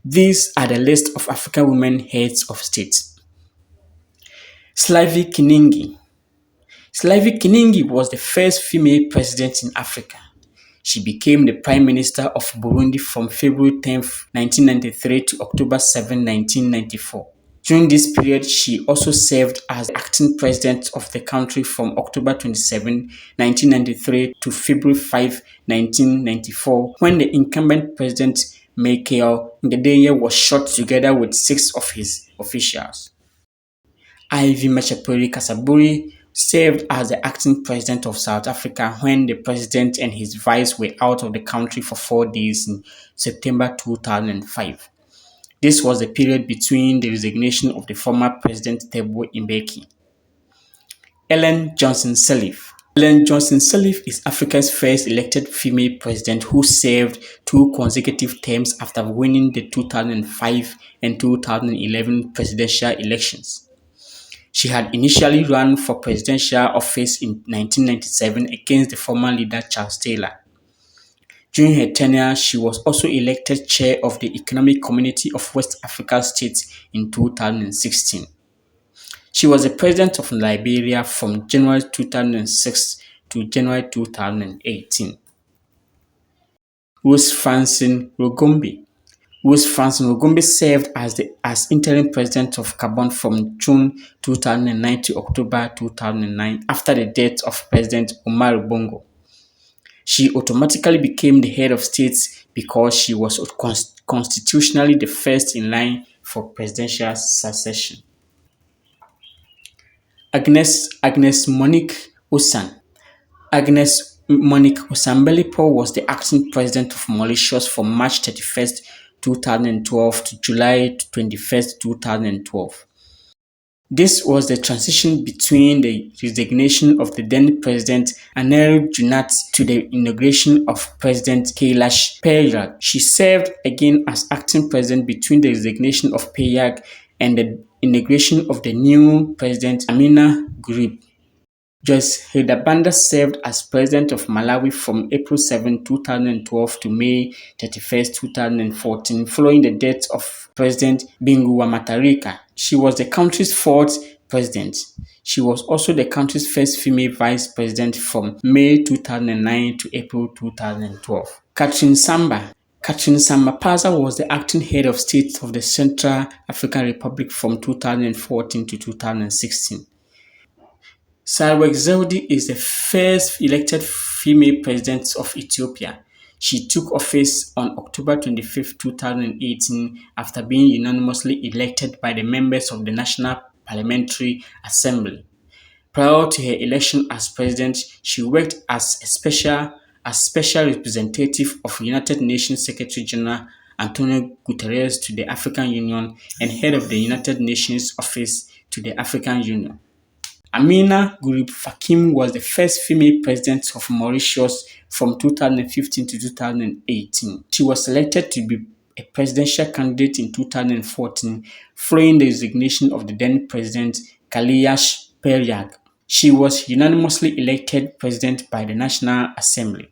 These are the list of African women heads of state. Sylvie Kinigi. Sylvie Kinigi was the first female president in Africa. She became the Prime Minister of Burundi from February 10, 1993 to October 7, 1994. During this period, she also served as acting president of the country from October 27, 1993 to February 5, 1994, when the incumbent president Michael Ngedeye was shot together with 6 of his officials. Ivy Machapuri Kasaburi served as the acting president of South Africa when the president and his vice were out of the country for 4 days in September 2005. This was the period between the resignation of the former President Thabo Mbeki. Ellen Johnson Sirleaf. Ellen Johnson Sirleaf is Africa's first elected female president who served 2 consecutive terms after winning the 2005 and 2011 presidential elections. She had initially run for presidential office in 1997 against the former leader Charles Taylor. During her tenure, she was also elected chair of the Economic Community of West African States in 2016. She was the president of Liberia from January 2006 to January 2018. Rose Francine Rugombi. Rose Francine Rugombi served as interim president of Gabon from June 2009 to October 2009 after the death of President Omar Bongo. She automatically became the head of state because she was constitutionally the first in line for presidential succession. Agnes Monique Osan. Agnes Monique Osanbelipo was the acting president of Mauritius from March 31, 2012 to July 21, 2012. This was the transition between the resignation of the then President Anel Junat to the inauguration of President Kailash Payag. She served again as acting president between the resignation of Payag and the inauguration of the new President Amina Gurib. Joyce Hildebanda served as president of Malawi from April 7, 2012 to May 31, 2014, following the death of President Bingu wa Mutharika. She was the country's 4th president. She was also the country's first female vice president from May 2009 to April 2012. Catherine Samba. Catherine Samba-Panza was the acting head of state of the Central African Republic from 2014 to 2016. Sahle Zewde is the first elected female president of Ethiopia. She took office on October 25, 2018 after being unanimously elected by the members of the National Parliamentary Assembly. Prior to her election as president, she worked as special representative of United Nations Secretary General Antonio Guterres to the African Union and head of the United Nations Office to the African Union. Amina Gurib Fakim was the first female president of Mauritius from 2015 to 2018. She was selected to be a presidential candidate in 2014 following the resignation of the then president Kailash Payag. She was unanimously elected president by the National Assembly.